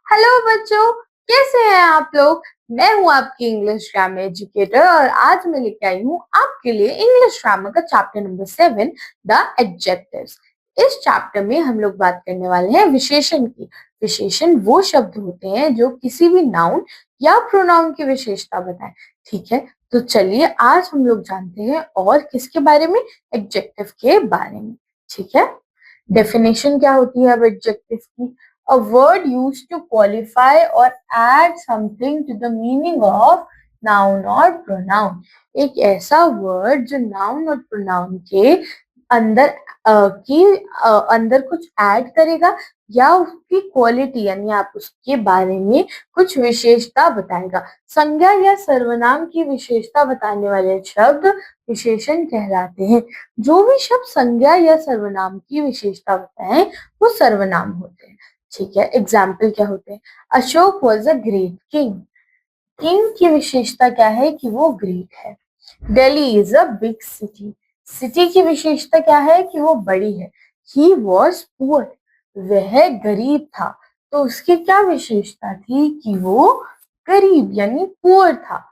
Hello बच्चों, कैसे हैं आप लोग। मैं हूं आपकी इंग्लिश ग्रामर एजुकेटर और आज मैं लेके आई हूं आपके लिए इंग्लिश ग्रामर का चैप्टर नंबर 7, द एडजेक्टिव्स। इस चैप्टर में हम लोग बात करने वाले हैं विशेषण की। विशेषण वो शब्द होते हैं जो किसी भी नाउन या प्रोनाउन की विशेषता बताएं। ठीक है, तो चलिए आज हम लोग जानते हैं और किसके बारे में, एडजेक्टिव के बारे में। ठीक है, डेफिनेशन क्या होती है अब एडजेक्टिव की। A word used to qualify or add something to the meaning of noun or pronoun। एक ऐसा वर्ड जो नाउन और प्रोनाउन के अंदर अंदर कुछ ऐड करेगा या उसकी क्वालिटी यानी आप उसके बारे में कुछ विशेषता बताएगा। संज्ञा या सर्वनाम की विशेषता बताने वाले शब्द विशेषण कहलाते हैं। जो भी शब्द संज्ञा या सर्वनाम की विशेषता बताएं वो सर्वनाम होते हैं। ठीक है, एग्जाम्पल क्या होते हैं। Ashok was a great king. King की विशेषता क्या है कि वो ग्रेट है। Delhi is a big city. City की विशेषता क्या है कि वो बड़ी है। He was poor. वह गरीब था। तो उसकी क्या विशेषता थी कि वो गरीब यानी पुअर था।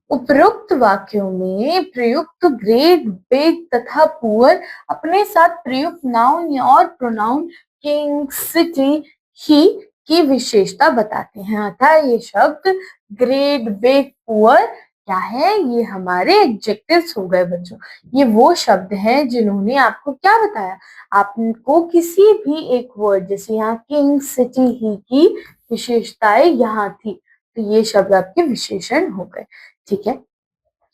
उपरोक्त वाक्यों में प्रयुक्त ग्रेट, बिग तथा पुअर अपने साथ प्रयुक्त नाउन और प्रोनाउन किंग, सिटी, ही की विशेषता बताते हैं। अतः ये शब्द ग्रेट, बिग, पुअर क्या है, ये हमारे एडजेक्टिव्स हो गए बच्चों। ये वो शब्द हैं जिन्होंने आपको क्या बताया, आपको किसी भी एक वर्ड जैसे यहाँ किंग, सिटी, ही की विशेषताएं यहाँ थी, तो ये शब्द आपके विशेषण हो गए। ठीक है,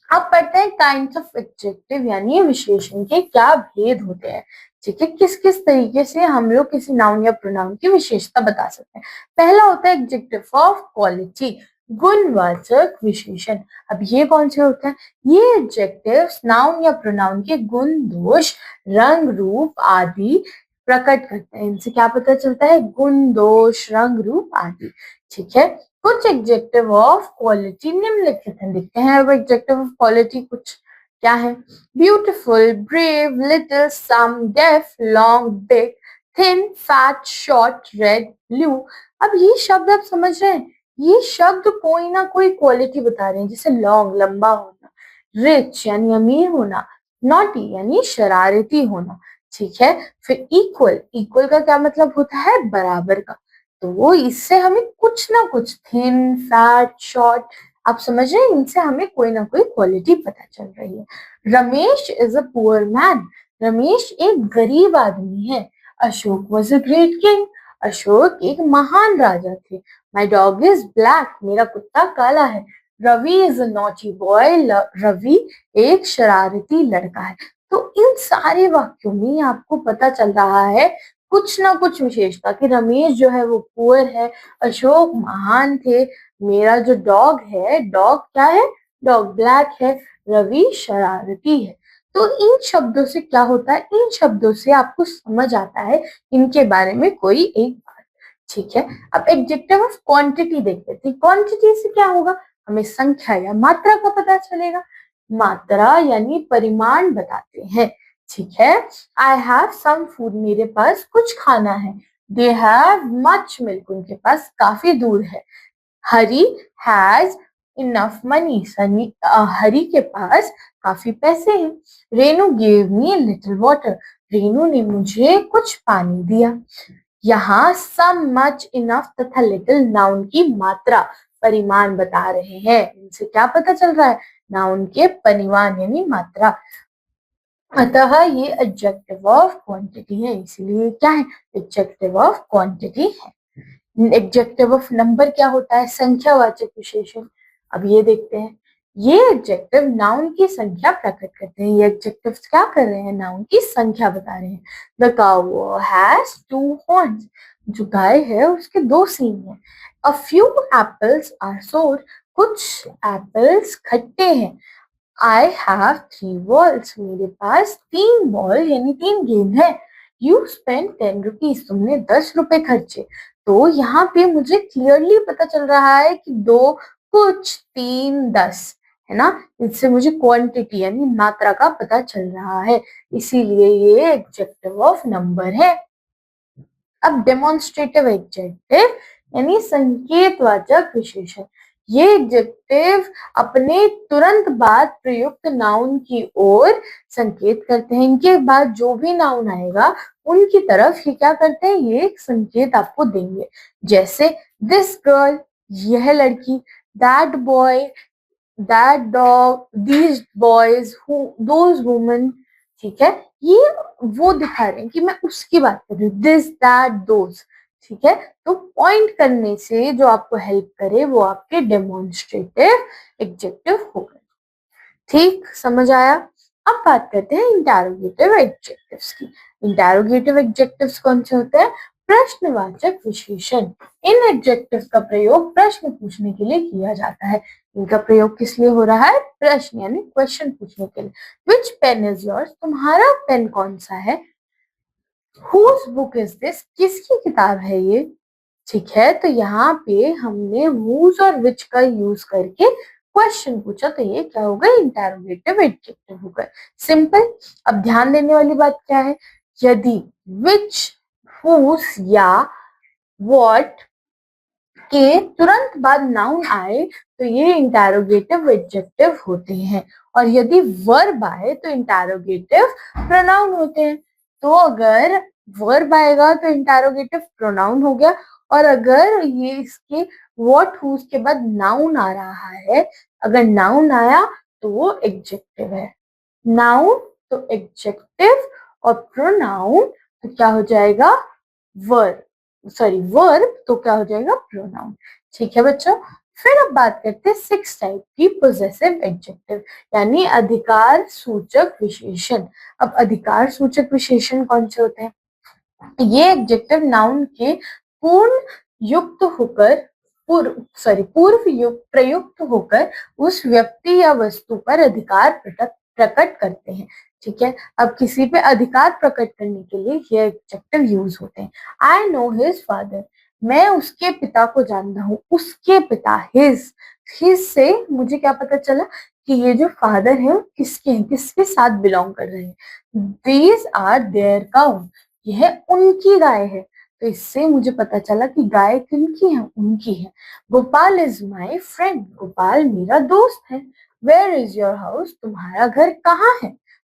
अब पढ़ते हैं काइंड्स ऑफ एडजेक्टिव यानी विशेषण के क्या भेद होते हैं। ठीक है, किस किस तरीके से हम लोग किसी नाउन या प्रोनाउन की विशेषता बता सकते हैं। पहला होता है एडजेक्टिव ऑफ क्वालिटी, गुणवाचक विशेषण। अब ये कौन से होते हैं, ये एडजेक्टिव्स नाउन या प्रोनाउन के गुण, दोष, रंग, रूप आदि प्रकट करते हैं। इनसे क्या पता चलता है, गुण, दोष, रंग, रूप आदि। ठीक है, कुछ एडजेक्टिव ऑफ क्वालिटी निम्नलिखित हैं। देखते हैं अब एडजेक्टिव ऑफ क्वालिटी कुछ क्या है। Beautiful, brave, little, some, deaf, long, big, thin, fat, short, red, blue. अब ये शब्द आप समझ रहे हैं, ये शब्द कोई ना कोई क्वालिटी बता रहे हैं, जैसे लॉन्ग लंबा होना, रिच यानी अमीर होना, नॉटी यानी शरारती होना। ठीक है, फिर इक्वल, इक्वल का क्या मतलब होता है, बराबर का। तो वो इससे हमें कुछ ना कुछ, थिन, फैट, शॉर्ट, आप समझ रहे हैं, इनसे हमें कोई ना कोई क्वालिटी पता चल रही है। Ramesh is a poor man. Ramesh एक गरीब आदमी है। Ashok was a great king. Ashok एक महान राजा थे। My dog is black. मेरा कुत्ता काला है। Ravi is a naughty boy. Ravi एक शरारती लड़का है। तो इन सारे वाक्यों में आपको पता चल रहा है कुछ ना कुछ विशेषता कि रमेश जो है वो पुअर है, अशोक महान थे, मेरा जो डॉग है, डॉग क्या है, डॉग ब्लैक है, रवि शरारती है। तो इन शब्दों से क्या होता है, इन शब्दों से आपको समझ आता है इनके बारे में कोई एक बात। ठीक है, अब एडजेक्टिव ऑफ क्वांटिटी देखते थे। क्वांटिटी से क्या होगा, हमें संख्या या मात्रा का पता चलेगा। मात्रा यानी परिमाण बताते हैं। ठीक है, आई हैव सम फूड, मेरे पास कुछ खाना है। दे हैव मच मिल्क, उनके पास काफी दूध है। हरी हैज इनफ मनी, सनी हरी के पास काफी पैसे हैं। Renu gave me little water, Renu ने मुझे कुछ पानी दिया। यहाँ सम, मच, इनफ तथा लिटिल नाउन की मात्रा, परिमाण बता रहे हैं। इनसे क्या पता चल रहा है, नाउन के परिमाण यानी मात्रा। अतः ये एडजेक्टिव ऑफ क्वांटिटी है, इसलिए क्या है, एडजेक्टिव ऑफ क्वांटिटी है। एडजेक्टिव ऑफ नंबर क्या होता है, संख्यावाचक विशेषण। अब ये देखते हैं, ये एडजेक्टिव नाउन की संख्या प्रकट करते हैं। ये एडजेक्टिव क्या कर रहे हैं, नाउन की संख्या बता रहे हैं। द काउ हैज 2 हॉर्न्स, जो गाय है उसके 2 सींग हैं। अ फ्यू एप्पल्स आर सोर, कुछ एप्पल्स खट्टे हैं। आई हैव 3 बॉल्स, मेरे पास 3 बॉल यानी 3 गेंद है। यू स्पेंड 10 रुपीज, तुमने 10 रुपए खर्चे। तो यहाँ पे मुझे क्लियरली पता चल रहा है कि 2, कुछ, 3, 10 है ना। इससे मुझे क्वांटिटी यानी मात्रा का पता चल रहा है, इसीलिए ये एडजेक्टिव ऑफ नंबर है। अब डेमोन्स्ट्रेटिव एडजेक्टिव यानी संकेतवाचक विशेषण। ये एडजेक्टिव अपने तुरंत बाद प्रयुक्त नाउन की ओर संकेत करते हैं। इनके बाद जो भी नाउन आएगा उनकी तरफ ये क्या करते हैं, ये एक संकेत आपको देंगे। जैसे दिस गर्ल, यह लड़की, that boy, that dog, these boys, those women. ठीक है, ये वो दिखा रहे हैं कि मैं उसकी बात कर रही हूँ, दिस दैट दोज। ठीक है, तो पॉइंट करने से जो आपको हेल्प करे वो आपके डेमोन्स्ट्रेटिव एडजेक्टिव होगा। ठीक, समझ आया। अब बात करते हैं इंटेरोगेटिव एडजेक्टिव्स की। इंटेरोगेटिव एडजेक्टिव्स कौन से होते हैं? प्रश्नवाचक विशेषण। इन एडजेक्टिव्स का प्रयोग प्रश्न पूछने के लिए किया जाता है। इनका प्रयोग किस लिए हो रहा है? प्रश्न यानी क्वेश्चन पूछने के लिए। विच पेन इज योर्स, तुम्हारा पेन कौन सा है? हुज बुक इज दिस, किसकी किताब है ये? ठीक है, तो यहाँ पे हमने whose और which का यूज करके क्वेश्चन पूछा, तो ये क्या होगा? इंटेरोगेटिव एडजेक्टिव होगा। सिंपल। अब ध्यान देने वाली बात क्या है? यदि which, whose या what के तुरंत बाद नाउन आए तो ये इंटेरोगेटिव एडजेक्टिव होते हैं, और यदि वर्ब आए तो इंटेरोगेटिव प्रोनाउन होते हैं। तो अगर वर्ब आएगा तो इंटेरोगेटिव प्रोनाउन हो गया, और अगर ये इसके व्हाट हुज के बाद नाउन आ रहा है, अगर नाउन आया तो वो एडजेक्टिव है। नाउन तो एडजेक्टिव, और प्रोनाउन तो क्या हो जाएगा? वर्ब। सॉरी, वर्ब तो क्या हो जाएगा? प्रोनाउन। ठीक है बच्चों, फिर अब बात करते हैं 6 टाइप की पोजेसिव एडजेक्टिव, यानी अधिकार सूचक विशेषण। अब अधिकार सूचक विशेषण कौन से होते हैं? ये एडजेक्टिव नाउन के पूर्ण युक्त होकर पूर्व युक्त प्रयुक्त होकर उस व्यक्ति या वस्तु पर अधिकार प्रकट करते हैं। ठीक है, अब किसी पे अधिकार प्रकट करने के लिए ये एडजेक्टिव यूज होते हैं। आई नो हिज फादर, मैं उसके पिता को जानता हूँ। उसके पिता, हिज से मुझे क्या पता चला कि ये जो फादर है वो किसके हैं, किसके साथ बिलोंग कर रहे हैं। दीज आर देयर काउ, यह उनकी गाय है। तो इससे मुझे पता चला कि गाय किनकी है? उनकी है। Gopal is my friend, Gopal मेरा दोस्त है। वेयर इज योर हाउस, तुम्हारा घर कहाँ है?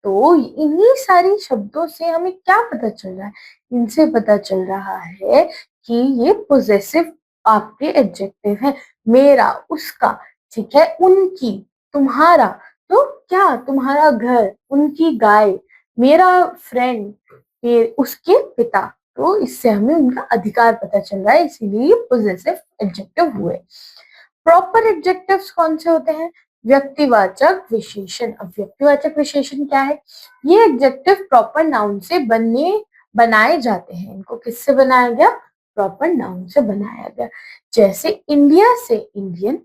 तो इन्हीं सारी शब्दों से हमें क्या पता चल रहा है? इनसे पता चल रहा है कि ये पोजेसिव आपके एडजेक्टिव है। मेरा, उसका, ठीक है, उनकी, तुम्हारा, तो क्या तुम्हारा घर, उनकी गाय, मेरा फ्रेंड, फिर उसके पिता। तो इससे हमें उनका अधिकार पता चल रहा है, इसीलिए पोजेसिव एडजेक्टिव हुए। प्रॉपर एडजेक्टिव्स कौन से होते हैं? व्यक्तिवाचक विशेषण। अब व्यक्तिवाचक विशेषण क्या है? ये एडजेक्टिव प्रॉपर नाउन से बनाए जाते हैं। इनको किससे बनाया गया? प्रॉपर नाउन से बनाया गया। जैसे इंडिया से इंडियन,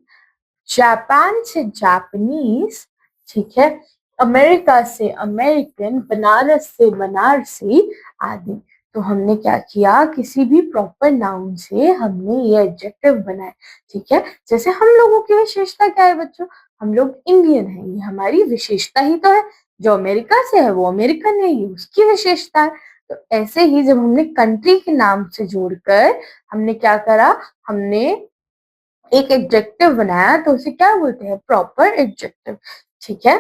जापान से जापानीज, ठीक है, अमेरिका से अमेरिकन, बनारस से बनारसी आदि। तो हमने क्या किया? किसी भी प्रॉपर नाउन से हमने ये एडजेक्टिव बनाए। ठीक है, जैसे हम लोगों की विशेषता क्या है बच्चों? हम लोग इंडियन है, ये हमारी विशेषता ही तो है। जो अमेरिका से है वो अमेरिकन है, ये उसकी विशेषता है। तो ऐसे ही जब हमने कंट्री के नाम से जोड़कर हमने क्या करा? हमने एक एडजेक्टिव बनाया, तो उसे क्या बोलते हैं? Proper adjective. ठीक है,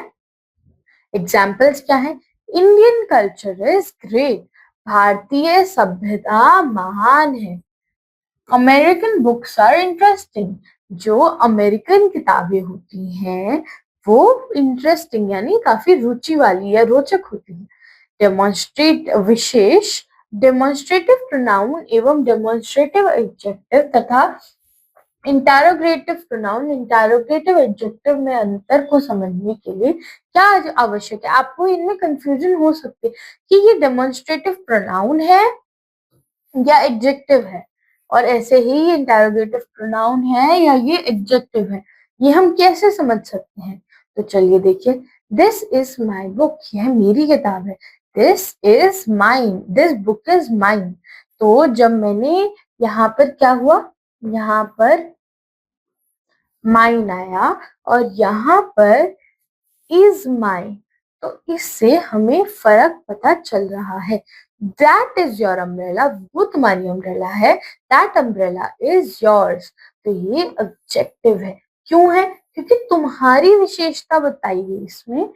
एग्जाम्पल्स क्या है? इंडियन कल्चर इज ग्रेट, भारतीय सभ्यता महान है। अमेरिकन बुक्स आर इंटरेस्टिंग, जो अमेरिकन किताबें होती हैं वो इंटरेस्टिंग यानी काफी रुचि वाली या रोचक होती हैं। डेमोन्स्ट्रेट विशेष, डेमोन्स्ट्रेटिव प्रोनाउन एवं डेमोन्स्ट्रेटिव एडजेक्टिव तथा इंटेरोगेटिव प्रोनाउन, इंटेरोगेटिव एडजेक्टिव में अंतर को समझने के लिए क्या आवश्यक है? आपको इनमें कंफ्यूजन हो सकती है कि ये डेमोन्स्ट्रेटिव प्रोनाउन है या एडजेक्टिव है, और ऐसे ही ये इंटेरोगेटिव प्रोनाउन है या ये एडजेक्टिव है, ये हम कैसे समझ सकते हैं? तो चलिए देखिए, दिस इज माई बुक, यह मेरी किताब है। This is mine, this book is mine. तो जब मैंने यहाँ पर क्या हुआ? यहाँ पर माइन आया और यहाँ पर इज माई, तो इससे हमें फर्क पता चल रहा है। दैट इज योर अम्ब्रेला, वो तुम्हारी अम्ब्रेला है, दैट अम्ब्रेला इज योर्स। तो ये एडजेक्टिव है। क्यों है? क्योंकि तुम्हारी विशेषता बताई गई इसमें,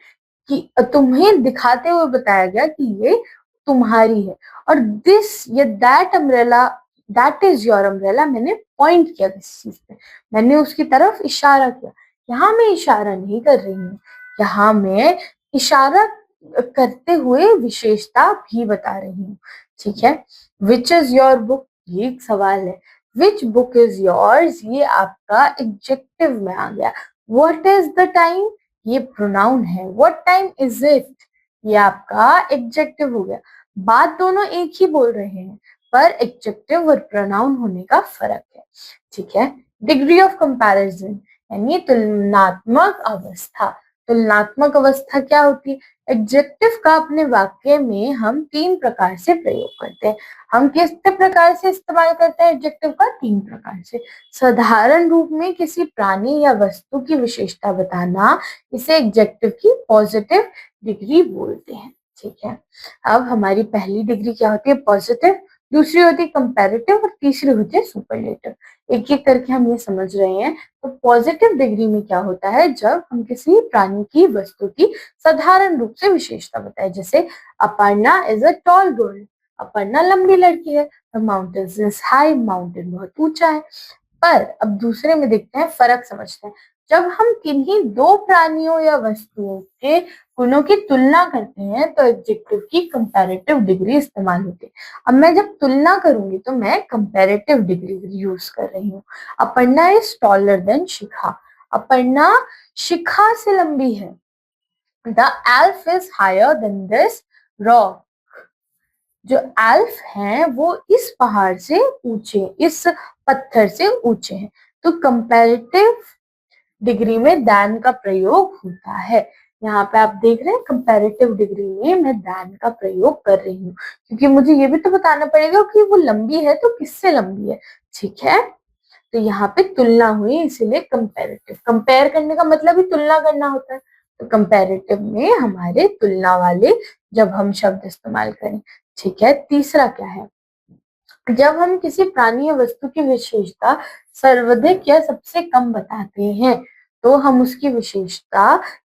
कि तुम्हें दिखाते हुए बताया गया कि ये तुम्हारी है। और दिस, ये that umbrella, that is your umbrella, मैंने पॉइंट किया किसी चीज पे, मैंने उसकी तरफ इशारा किया। यहाँ मैं इशारा नहीं कर रही हूँ, यहाँ मैं इशारा करते हुए विशेषता भी बता रही हूँ। ठीक है। विच इज योर बुक, ये एक सवाल है। विच बुक इज योर्स, ये आपका एडजेक्टिव में आ गया। व्हाट इज द टाइम, ये प्रोनाउन है। व्हाट टाइम इज इट, ये आपका एडजेक्टिव हो गया। बात दोनों एक ही बोल रहे हैं, पर एडजेक्टिव और प्रोनाउन होने का फर्क है। ठीक है। डिग्री ऑफ कंपैरिजन यानी तुलनात्मक अवस्था। तुलनात्मक अवस्था क्या होती है? एडजेक्टिव का अपने वाक्य में हम 3 प्रकार से प्रयोग करते हैं। हम किस प्रकार से इस्तेमाल करते हैं एडजेक्टिव का? 3 प्रकार से। साधारण रूप में किसी प्राणी या वस्तु की विशेषता बताना, इसे एडजेक्टिव की पॉजिटिव डिग्री बोलते हैं। ठीक है। अब हमारी पहली डिग्री क्या होती है? पॉजिटिव, दूसरी होती है कंपैरेटिव और तीसरी होती है सुपरलेटिव। एक एक करके हम ये समझ रहे हैं। तो पॉजिटिव डिग्री में क्या होता है? जब हम किसी प्राणी की, वस्तु की साधारण रूप से विशेषता बताए, जैसे Aparna is a tall girl, Aparna लंबी लड़की है। The mountain is high, mountain बहुत ऊंचा है। पर अब दूसरे में देखते हैं, फर्क समझते हैं। जब हम किन्हीं 2 प्राणियों या वस्तुओं के गुणों की तुलना करते हैं तो एडजेक्टिव की कंपैरेटिव डिग्री इस्तेमाल होती है। अब मैं जब तुलना करूंगी तो मैं कंपैरेटिव डिग्री यूज कर रही हूँ। Aparna is taller than Shikha, Aparna Shikha से लंबी है। The elf is higher than this rock, जो एल्फ हैं वो इस पहाड़ से ऊंचे, इस पत्थर से ऊंचे हैं। तो कंपैरेटिव डिग्री में दैन का प्रयोग होता है। यहाँ पे आप देख रहे हैं कंपैरेटिव डिग्री में मैं दैन का प्रयोग कर रही हूँ, क्योंकि मुझे ये भी तो बताना पड़ेगा कि वो लंबी है तो किससे लंबी है। ठीक है। तो यहाँ पे तुलना हुई, इसीलिए कंपैरेटिव। कंपेयर करने का मतलब ही तुलना करना होता है। तो कंपैरेटिव में हमारे तुलना वाले जब हम शब्द इस्तेमाल करें। ठीक है। तीसरा क्या है? जब हम किसी प्राणी या वस्तु की विशेषता सर्वाधिक या सबसे कम बताते हैं, तो हम उसकी विशेषता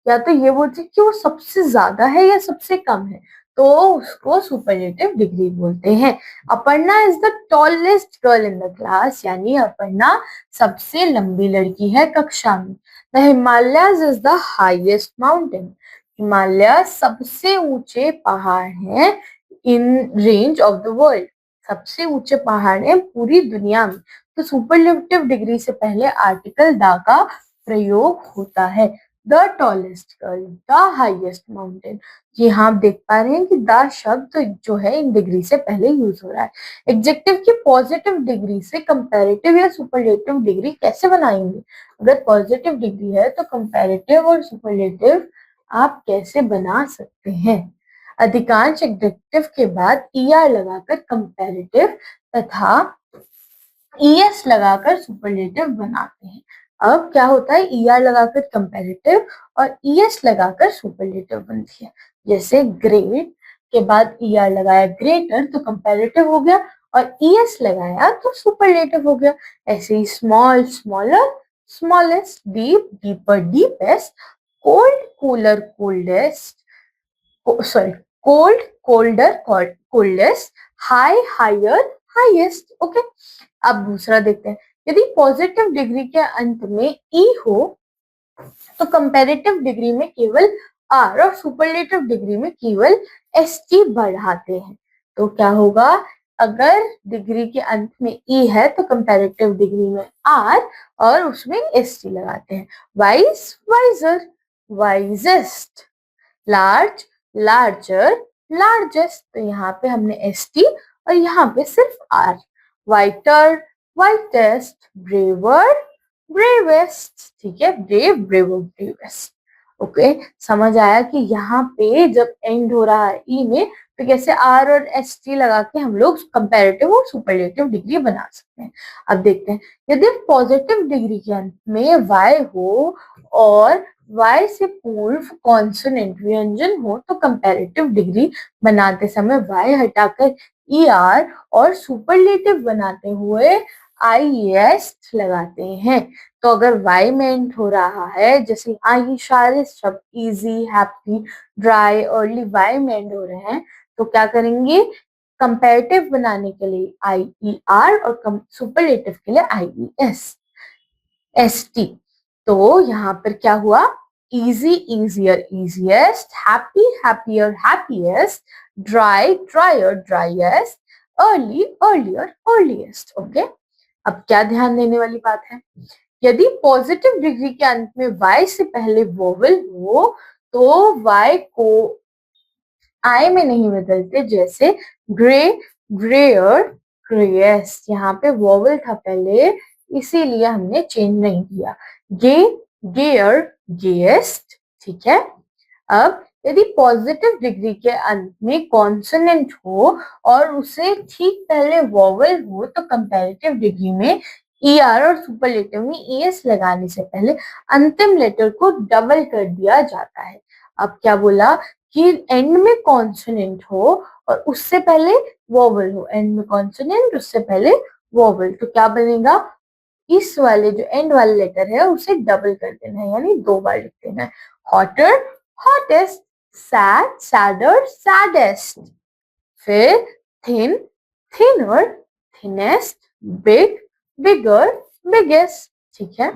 या तो ये बोलते हैं कि वो सबसे ज्यादा है या सबसे कम है, तो उसको सुपरलेटिव डिग्री बोलते हैं। Aparna is the tallest girl in the class, यानी अपर्णा सबसे लंबी लड़की है कक्षा में। The Himalayas is the highest mountain, Himalaya सबसे ऊंचे पहाड़ हैं in range of the world, सबसे ऊंचे पहाड़ है पूरी दुनिया में। तो सुपरलेटिव डिग्री से पहले आर्टिकल द का प्रयोग होता है। The tallest girl, the highest mountain. जी हाँ, आप देख पा रहे हैं कि द शब्द जो है इन डिग्री से पहले यूज हो रहा है। एडजेक्टिव की पॉजिटिव डिग्री से कंपैरेटिव या सुपरलेटिव डिग्री कैसे बनाएंगे? अगर पॉजिटिव डिग्री है तो कंपैरेटिव और सुपरलेटिव आप कैसे बना सकते हैं? अधिकांश एडजेक्टिव के बाद ईआर लगाकर कंपैरेटिव तथा ईएस लगाकर सुपरलेटिव बनाते हैं। अब क्या होता है? ईआर लगाकर कंपैरेटिव और ईएस लगाकर सुपरलेटिव बनती है। जैसे ग्रेट के बाद ईआर लगाया ग्रेटर तो कंपैरेटिव हो गया, और ईएस लगाया तो सुपरलेटिव हो गया। ऐसे ही small smaller, smallest, deep deeper, deepest, cold cooler, coldest, sorry, cold colder, coldest, high higher, highest. Okay. अब दूसरा देखते हैं। यदि पॉजिटिव डिग्री के अंत में ई हो तो कंपैरेटिव डिग्री में केवल आर और सुपरलेटिव डिग्री में केवल एस टी बढ़ाते हैं। तो क्या होगा? अगर डिग्री के अंत में ई है तो कंपैरेटिव डिग्री में आर और उसमें एस टी लगाते हैं। Wise, wiser, wisest, large, larger, largest. तो यहाँ पे हमने एस टी और यहाँ पे सिर्फ R. Whiter, whitest, braver, bravest. ठीक है। Brave, braver, bravest. ओके। समझ आया कि यहाँ पे जब एंड हो रहा है ई में तो कैसे आर और एस टी लगा के हम लोग कंपैरेटिव और सुपरलेटिव डिग्री बना सकते हैं। अब देखते हैं। यदि पॉजिटिव डिग्री के अंत में वाई हो और वाई से पूर्व कॉन्सोनेंट व्यंजन हो तो कंपैरेटिव डिग्री बनाते समय वाई हटाकर ई आर और सुपरलेटिव बनाते हुए आई एस लगाते हैं। तो अगर वाई में एंड हो रहा है, जैसे आई सारे शब्द easy, happy, dry, early Y में एंड हो रहे हैं, तो क्या करेंगे, कंपैरेटिव बनाने के लिए आई ई आर और सुपरलेटिव के लिए आई ई एस एस टी। तो यहाँ पर क्या हुआ, easy easier easiest, happy happier happiest, dry drier driest, early earlier earliest। Okay, अब क्या ध्यान देने वाली बात है, यदि पॉजिटिव डिग्री के अंत में y से पहले वोवेल हो तो y को I में नहीं बदलते, जैसे ग्रे ग्रेयर ग्रेएस्ट, यहाँ पे वोवेल था पहले इसीलिए हमने चेंज नहीं किया, गे गेयर गेएस्ट। ठीक है, अब यदि पॉजिटिव डिग्री के अंत में कॉन्सोनेंट हो और उसे ठीक पहले वोवेल हो तो कंपैरेटिव डिग्री में ई आर और सुपरलेटिव में ई एस लगाने से पहले अंतिम लेटर को डबल कर दिया जाता है। अब क्या बोला कि एंड में कॉन्सोनेंट हो और उससे पहले वोवेल हो, एंड में कॉन्सोनेंट उससे पहले वोवेल, तो क्या बनेगा, इस वाले जो एंड वाले लेटर है उसे डबल कर देना है, यानी 2 बार लिख देना है, hotter hottest, sad sadder saddest, फिर thin thinner thinnest, big bigger biggest. ठीक है,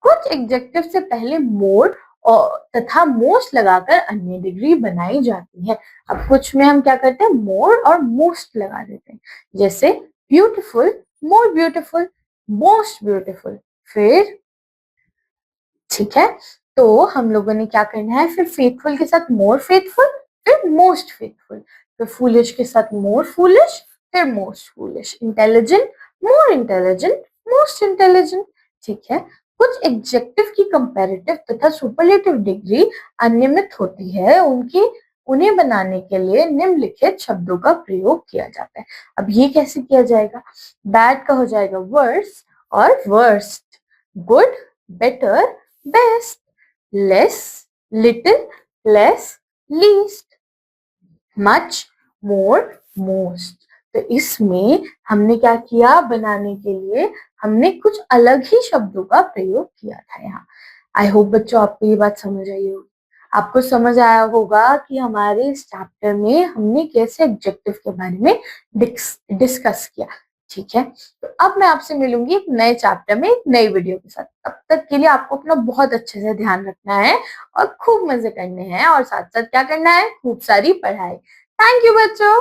कुछ एडजेक्टिव से पहले मोर और तथा मोस्ट लगाकर अन्य डिग्री बनाई जाती है। अब कुछ में हम क्या करते हैं, मोर और मोस्ट लगा देते हैं, जैसे beautiful more beautiful, most beautiful, फिर ठीक है, तो हम लोगों ने क्या करना है, फिर फेथफुल के साथ मोर फेथफुल, फिर मोस्ट फेथफुल, फिर फूलिश के साथ मोर फूलिश, फिर most foolish, intelligent more intelligent, most intelligent. ठीक है, कुछ एडजेक्टिव की कंपैरेटिव तथा सुपरलेटिव डिग्री अनियमित होती है, उन्हें बनाने के लिए निम्नलिखित शब्दों का प्रयोग किया जाता है। अब ये कैसे किया जाएगा, बैड का हो जाएगा वर्स और worst, good better best, less little less least, much more most. तो इसमें हमने क्या किया, बनाने के लिए हमने कुछ अलग ही शब्दों का प्रयोग किया था यहाँ। आई होप बच्चों आपको ये बात समझ आई होगी, आपको समझ आया होगा कि हमारे इस चैप्टर में हमने कैसे एडजेक्टिव के बारे में डिस्कस किया। ठीक है, तो अब मैं आपसे मिलूंगी एक नए चैप्टर में एक नई वीडियो के साथ। तब तक के लिए आपको अपना बहुत अच्छे से ध्यान रखना है और खूब मजे करने हैं और साथ साथ क्या करना है, खूब सारी पढ़ाई। थैंक यू बच्चों।